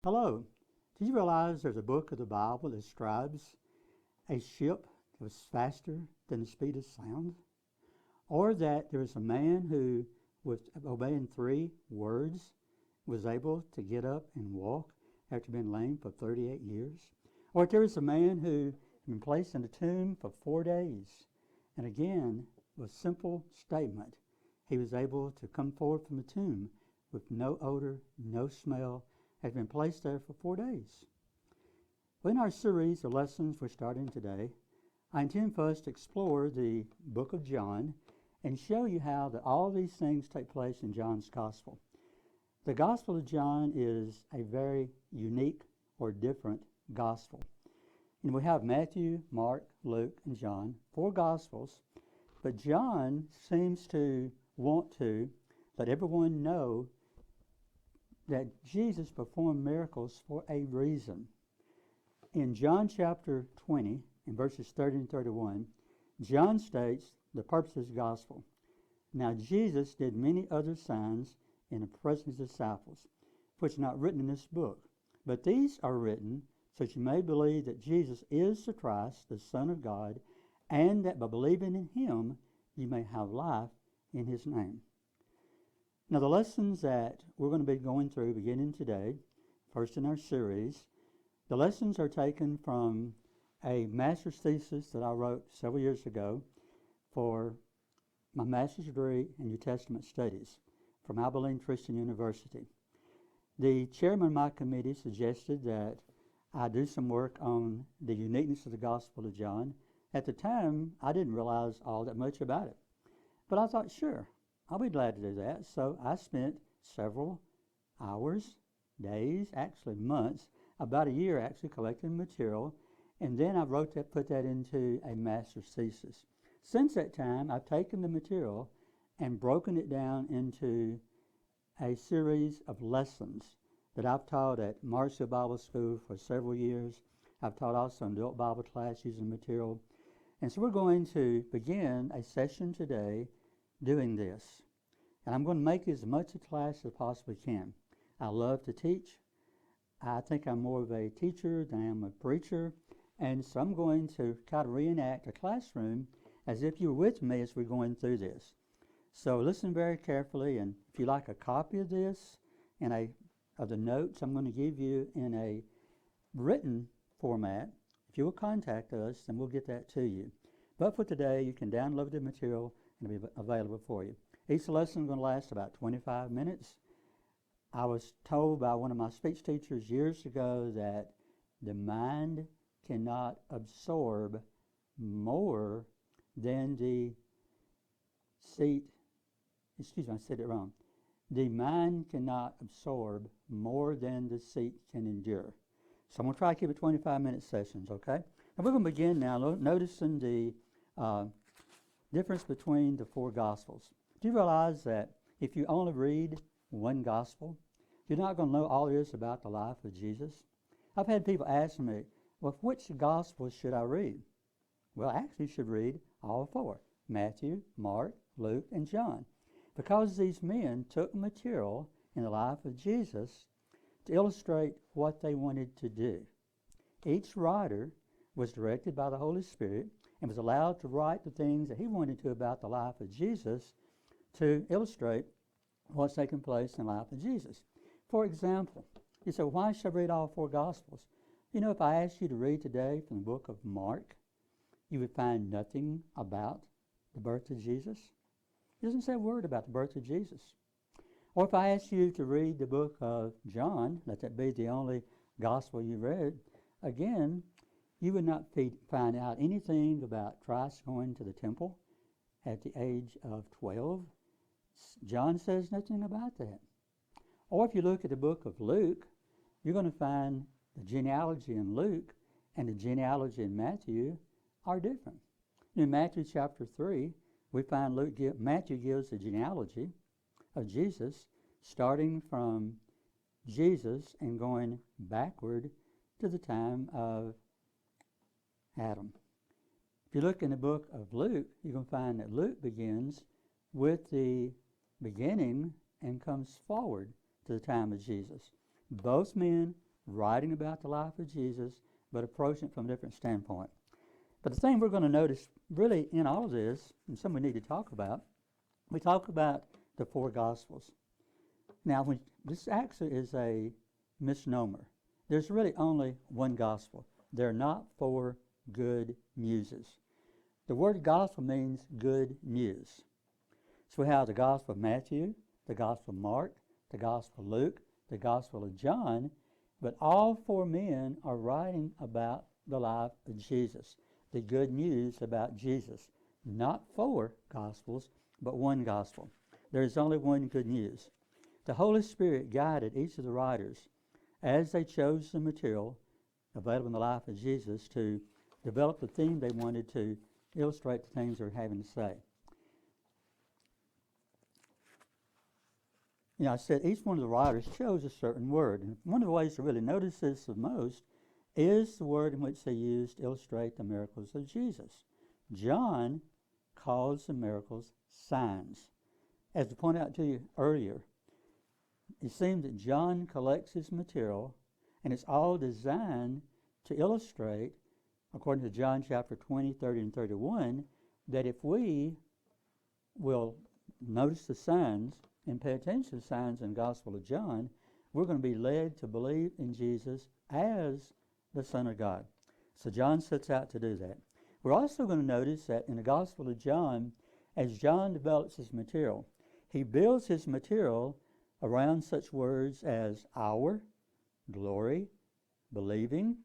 Hello. Did you realize there's a book of the Bible that describes a ship that was faster than the speed of sound? Or that there was a man who, with obeying 3 words, was able to get up and walk after being lame for 38 years? Or there was a man who had been placed in a tomb for 4 days, and again, with a simple statement, he was able to come forward from the tomb with no odor, no smell, had been placed there for 4 days. Well, in our series of lessons we're starting today, I intend for us to explore the book of John and show you how that all these things take place in John's gospel. The Gospel of John is a very unique or different gospel. And we have Matthew, Mark, Luke, and John, 4 gospels, but John seems to want to let everyone know that Jesus performed miracles for a reason. In John chapter 20, in verses 30 and 31, John states the purpose of his gospel. Now Jesus did many other signs in the presence of his disciples, which are not written in this book. But these are written so that you may believe that Jesus is the Christ, the Son of God, and that by believing in him you may have life in his name. Now the lessons that we're going to be going through beginning today, first in our series, the lessons are taken from a master's thesis that I wrote several years ago for my master's degree in New Testament studies from Abilene Christian University. The chairman of my committee suggested that I do some work on the uniqueness of the Gospel of John. At the time, I didn't realize all that much about it. But I thought, sure, I'll be glad to do that. So I spent several hours, days, actually months, about a year actually collecting material, and then I put that into a master's thesis. Since that time, I've taken the material and broken it down into a series of lessons that I've taught at Marshall Bible School for several years. I've taught also in adult Bible class using material. And so we're going to begin a session today doing this. And I'm going to make as much a class as I possibly can. I love to teach. I think I'm more of a teacher than I am a preacher. And so I'm going to try to reenact a classroom as if you were with me as we're going through this. So listen very carefully, and if you'd like a copy of this and of the notes I'm going to give you in a written format, if you will contact us, then we'll get that to you. But for today, you can download the material and it'll be available for you. Each lesson is going to last about 25 minutes. I was told by one of my speech teachers years ago that the mind cannot absorb more than the seat. Excuse me, I said it wrong. The mind cannot absorb more than the seat can endure. So I'm going to try to keep it 25-minute sessions, okay? And we're going to begin now noticing the difference between the 4 Gospels. Do you realize that if you only read one Gospel, you're not going to know all there is about the life of Jesus? I've had people ask me, well, which Gospel should I read? Well, actually you should read all 4, Matthew, Mark, Luke, and John. Because these men took material in the life of Jesus to illustrate what they wanted to do. Each writer was directed by the Holy Spirit and was allowed to write the things that he wanted to about the life of Jesus to illustrate what's taking place in the life of Jesus. For example, you say, why should I read all 4 Gospels? You know, if I asked you to read today from the book of Mark, you would find nothing about the birth of Jesus. It doesn't say a word about the birth of Jesus. Or if I asked you to read the book of John, let that be the only gospel you read, again, you would not find out anything about Christ going to the temple at the age of 12. John says nothing about that. Or if you look at the book of Luke, you're going to find the genealogy in Luke and the genealogy in Matthew are different. In Matthew chapter 3, we find Matthew gives the genealogy of Jesus, starting from Jesus and going backward to the time of Adam. If you look in the book of Luke, you can find that Luke begins with the beginning and comes forward to the time of Jesus. Both men writing about the life of Jesus, but approaching it from a different standpoint. But the thing we're going to notice really in all of this, and something we need to talk about, we talk about the four Gospels. Now, this actually is a misnomer. There's really only one Gospel. There are not four good newses. The word gospel means good news. So we have the Gospel of Matthew, the Gospel of Mark, the Gospel of Luke, the Gospel of John, but all four men are writing about the life of Jesus, the good news about Jesus. Not four Gospels, but one Gospel. There is only one good news. The Holy Spirit guided each of the writers as they chose the material available in the life of Jesus to develop the theme they wanted to illustrate the things they're having to say. You know, I said each one of the writers chose a certain word. And one of the ways to really notice this the most is the word in which they used to illustrate the miracles of Jesus. John calls the miracles signs. As I pointed out to you earlier, it seems that John collects his material, and it's all designed to illustrate, according to John chapter 20, 30, and 31, that if we will notice the signs and pay attention to the signs in the Gospel of John, we're going to be led to believe in Jesus as the Son of God. So John sets out to do that. We're also going to notice that in the Gospel of John, as John develops his material, he builds his material around such words as our, glory, believing,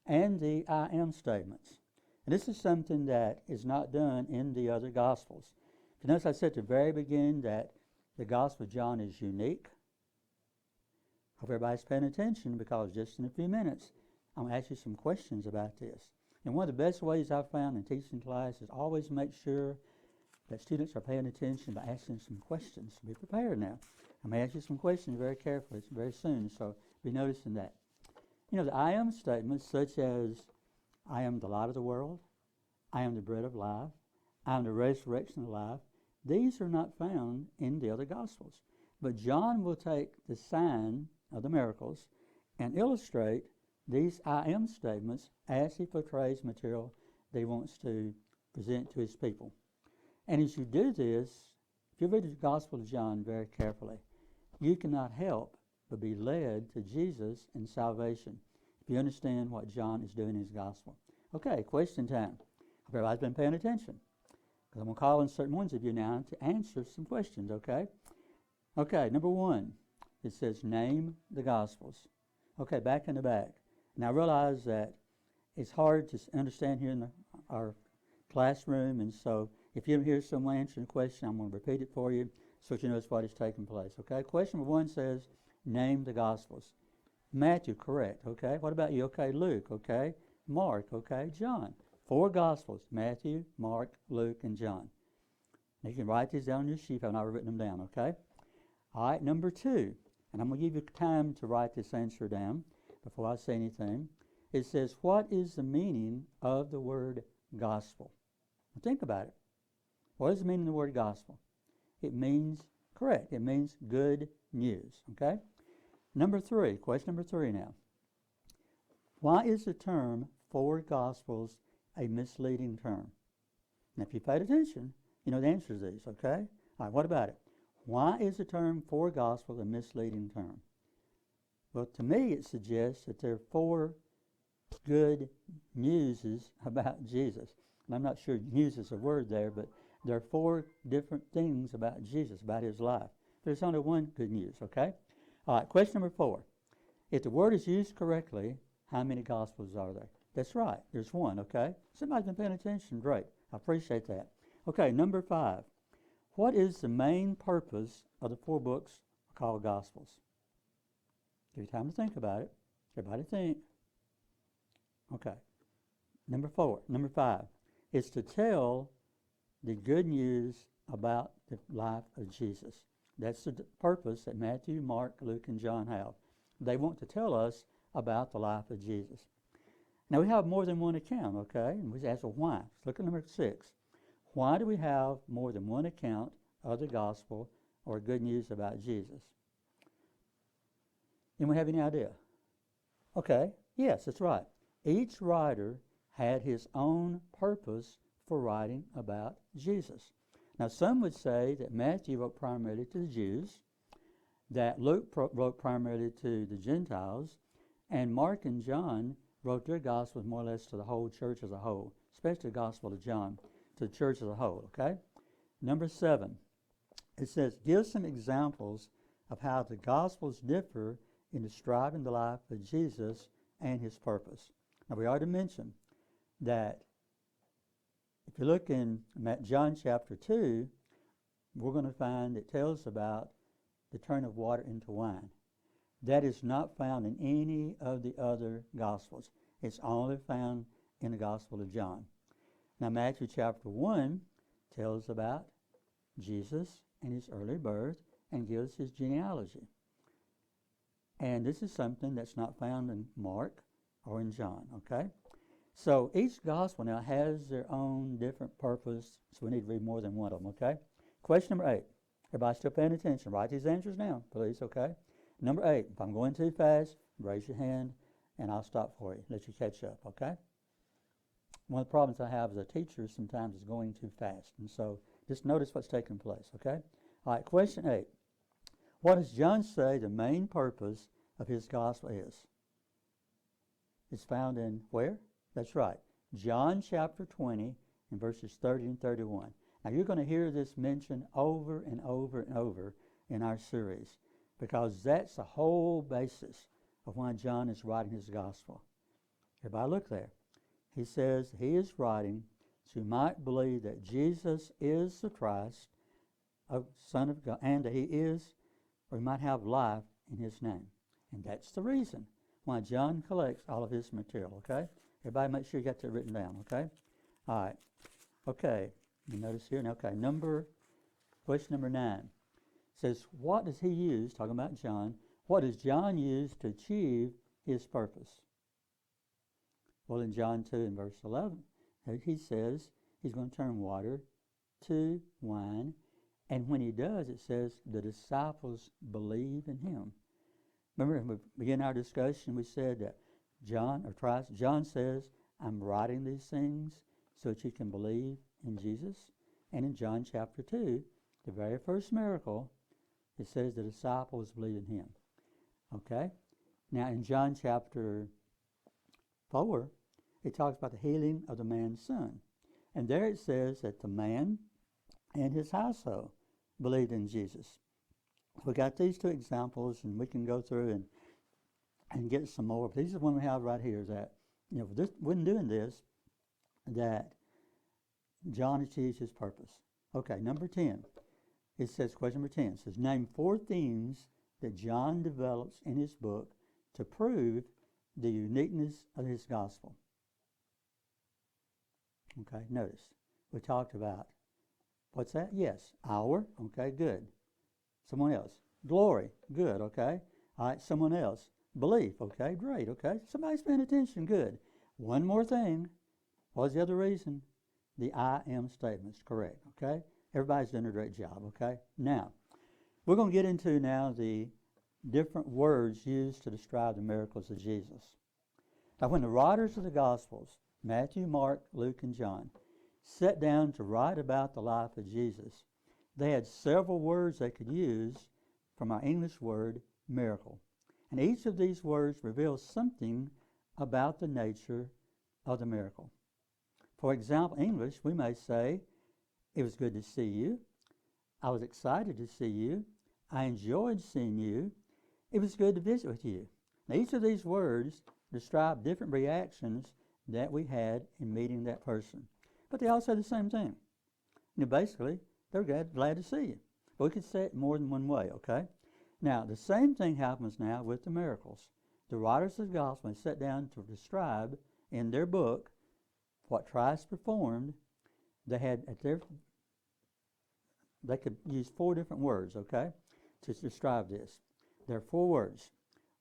and the I am statements. And this is something that is not done in the other Gospels. If you notice, I said at the very beginning that the Gospel of John is unique. Hope everybody's paying attention, because just in a few minutes, I'm going to ask you some questions about this. And one of the best ways I've found in teaching class is always make sure that students are paying attention by asking some questions. Be prepared now. I'm going to ask you some questions very carefully very soon, so be noticing that. You know, the I am statements such as, I am the light of the world, I am the bread of life, I am the resurrection of life, these are not found in the other Gospels. But John will take the sign of the miracles and illustrate these I am statements as he portrays material that he wants to present to his people. And as you do this, if you read the Gospel of John very carefully, you cannot help but be led to Jesus and salvation if you understand what John is doing in his Gospel. Okay, question time. Hope everybody's been paying attention, because I'm going to call on certain ones of you now to answer some questions, okay? Okay, number one, it says name the Gospels. Okay, back in the back. Now I realize that it's hard to understand here in our classroom, and so if you hear someone answering a question, I'm going to repeat it for you so that you know what is taking place, okay? Question number one says, name the Gospels. Matthew, correct, okay? What about you? Okay, Luke, okay? Mark, okay? John. Four Gospels, Matthew, Mark, Luke, and John. Now you can write these down on your sheet. I've not written them down, okay? All right, number two, and I'm going to give you time to write this answer down before I say anything. It says, what is the meaning of the word gospel? Now think about it. What is the meaning of the word gospel? It means, correct, it means good news, okay? Number three, question number three now. Why is the term four Gospels a misleading term? Now, if you paid attention, you know the answer to these, okay? All right, what about it? Why is the term four Gospels a misleading term? Well, to me, it suggests that there are four good newses about Jesus. And I'm not sure news is a word there, but there are four different things about Jesus, about his life. There's only one good news, okay? All right, question number four. If the word is used correctly, how many Gospels are there? That's right, there's one, okay? Somebody's been paying attention, great. I appreciate that. Okay, number five. What is the main purpose of the four books called Gospels? Give you time to think about it. Everybody think. Okay. Number five is to tell the good news about the life of Jesus. That's the purpose that Matthew, Mark, Luke, and John have. They want to tell us about the life of Jesus. Now we have more than one account, okay? And we ask, well, why? Let's look at number 6. Why do we have more than one account of the gospel or good news about Jesus? Anyone have any idea? Okay, yes, that's right. Each writer had his own purpose for writing about Jesus. Now, some would say that Matthew wrote primarily to the Jews, that Luke wrote primarily to the Gentiles, and Mark and John wrote their Gospels more or less to the whole church as a whole, especially the Gospel of John, to the church as a whole, okay? Number 7, it says, give some examples of how the Gospels differ in describing the life of Jesus and his purpose. Now, we already mentioned that if you look in John chapter 2, we're going to find it tells about the turn of water into wine. That is not found in any of the other Gospels. It's only found in the Gospel of John. Now, Matthew chapter 1 tells about Jesus and his early birth and gives his genealogy. And this is something that's not found in Mark or in John, okay? So each gospel now has their own different purpose, so we need to read more than one of them, okay? Question number 8. Everybody still paying attention? Write these answers down, please, okay? Number 8, if I'm going too fast, raise your hand and I'll stop for you, let you catch up, okay? One of the problems I have as a teacher sometimes is going too fast, and so just notice what's taking place, okay? All right, question 8. What does John say the main purpose of his gospel is? It's found in where? That's right, John chapter 20 and verses 30 and 31. Now you're going to hear this mentioned over and over and over in our series because that's the whole basis of why John is writing his gospel. Everybody look there. He says he is writing so you might believe that Jesus is the Christ, Son of God, and that he is, or you might have life in his name. And that's the reason why John collects all of his material, okay? Everybody make sure you got that written down, okay? All right. Okay. You notice here, okay, question number 9. It says, what does he use, talking about John, what does John use to achieve his purpose? Well, in John 2 and verse 11, he says he's going to turn water to wine. And when he does, it says the disciples believe in him. Remember, when we began our discussion, we said that John says, I'm writing these things so that you can believe in Jesus. And in John chapter 2, the very first miracle, it says the disciples believe in him. Okay? Now, in John chapter 4, it talks about the healing of the man's son. And there it says that the man and his household believed in Jesus. We got these 2 examples, and we can go through and get some more. But these are one we have right here that, when doing this, that John achieves his purpose. Okay, number 10. It says, question number 10 says, name 4 themes that John develops in his book to prove the uniqueness of his gospel. Okay, notice. We talked about, what's that? Yes, hour. Okay, good. Someone else. Glory. Good, okay. All right, someone else. Belief. Okay, great, okay. Somebody's paying attention. Good. One more thing. What's the other reason? The I am statements. Correct, okay. Everybody's doing a great job, okay. Now, we're going to get into now the different words used to describe the miracles of Jesus. Now, when the writers of the Gospels, Matthew, Mark, Luke, and John, sat down to write about the life of Jesus, they had several words they could use from our English word, miracle. And each of these words reveals something about the nature of the miracle. For example, English, we may say, it was good to see you. I was excited to see you. I enjoyed seeing you. It was good to visit with you. Now, each of these words describe different reactions that we had in meeting that person. But they all say the same thing. Basically, they're glad to see you. But we could say it more than one way, okay? Now, the same thing happens now with the miracles. The writers of the gospel sat down to describe in their book what Christ performed. They could use 4 different words, okay, to describe this. There are 4 words.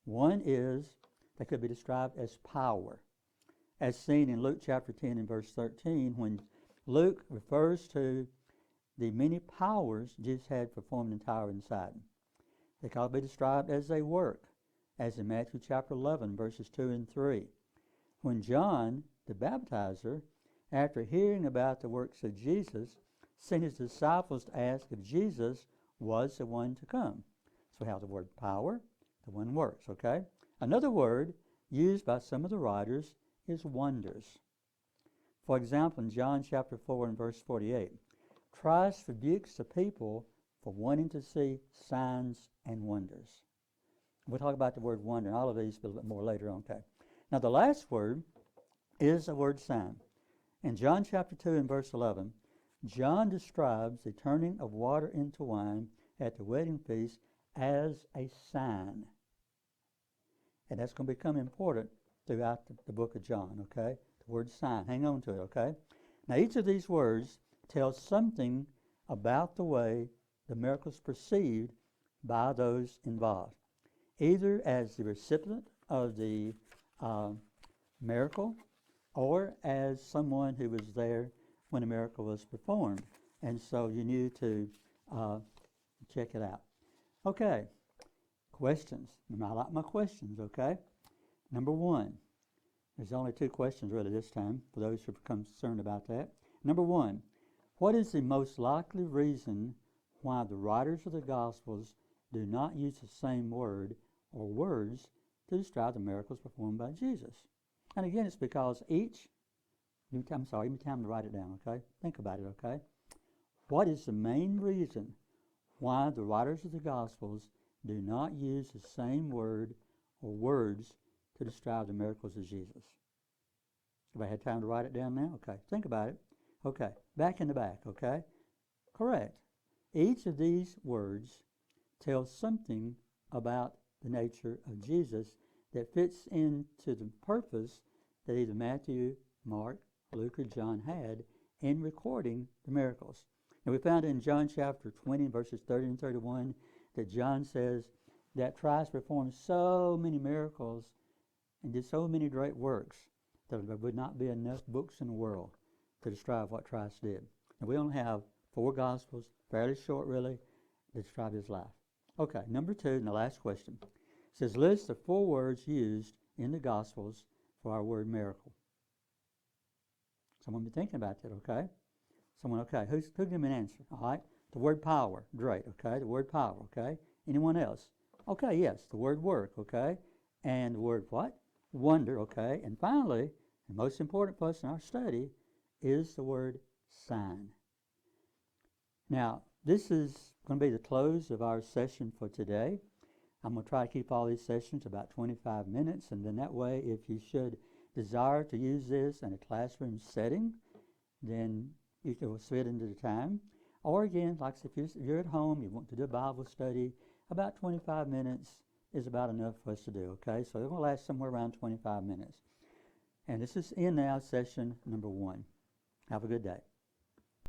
One is, they could be described as power, as seen in Luke chapter 10 and verse 13, when Luke refers to the many powers Jesus had performed in Tyre and Sidon. They could be described as a work, as in Matthew chapter 11, verses 2 and 3. When John, the baptizer, after hearing about the works of Jesus, sent his disciples to ask if Jesus was the one to come. So we have the word power, the one works, okay? Another word used by some of the writers is wonders. For example, in John chapter 4 and verse 48, Christ rebukes the people for wanting to see signs and wonders. We'll talk about the word wonder, and all of these a little bit more later on, okay? Now, the last word is the word sign. In John chapter 2 and verse 11, John describes the turning of water into wine at the wedding feast as a sign. And that's going to become important throughout the book of John, okay? The word sign. Hang on to it, okay? Now, each of these words tells something about the way the miracle is perceived by those involved, either as the recipient of the miracle or as someone who was there when the miracle was performed. And so you need to check it out. Okay, questions. I like my questions, okay? Number one, there's only two questions really this time for those who are concerned about that. Number one, what is the most likely reason why the writers of the Gospels do not use the same word or words to describe the miracles performed by Jesus? And again, it's because each, I'm sorry, give me time to write it down, okay? Think about it, okay? What is the main reason why the writers of the Gospels do not use the same word or words to describe the miracles of Jesus? Have I had time to write it down now? Okay, think about it. Okay, back in the back, okay? Correct. Each of these words tells something about the nature of Jesus that fits into the purpose that either Matthew, Mark, Luke, or John had in recording the miracles. And we found in John chapter 20, verses 30 and 31, that John says that Christ performed so many miracles and did so many great works that there would not be enough books in the world to describe what Christ did. And we only have 4 Gospels, fairly short really, to describe his life. Okay, number 2, and the last question. It says, list the 4 words used in the Gospels for our word miracle. Someone be thinking about that, okay? Someone, okay, who give me an answer? All right, the word power, great, okay, the word power, okay? Anyone else? Okay, yes, the word work, okay? And the word what? Wonder, okay? And finally, the most important for us in our study is the word sign. Now, this is going to be the close of our session for today. I'm going to try to keep all these sessions about 25 minutes, and then that way, if you should desire to use this in a classroom setting, then it will fit into the time. Or again, like if you're at home, you want to do a Bible study, about 25 minutes is about enough for us to do, okay? So it will last somewhere around 25 minutes. And this is in now session number 1. Have a good day.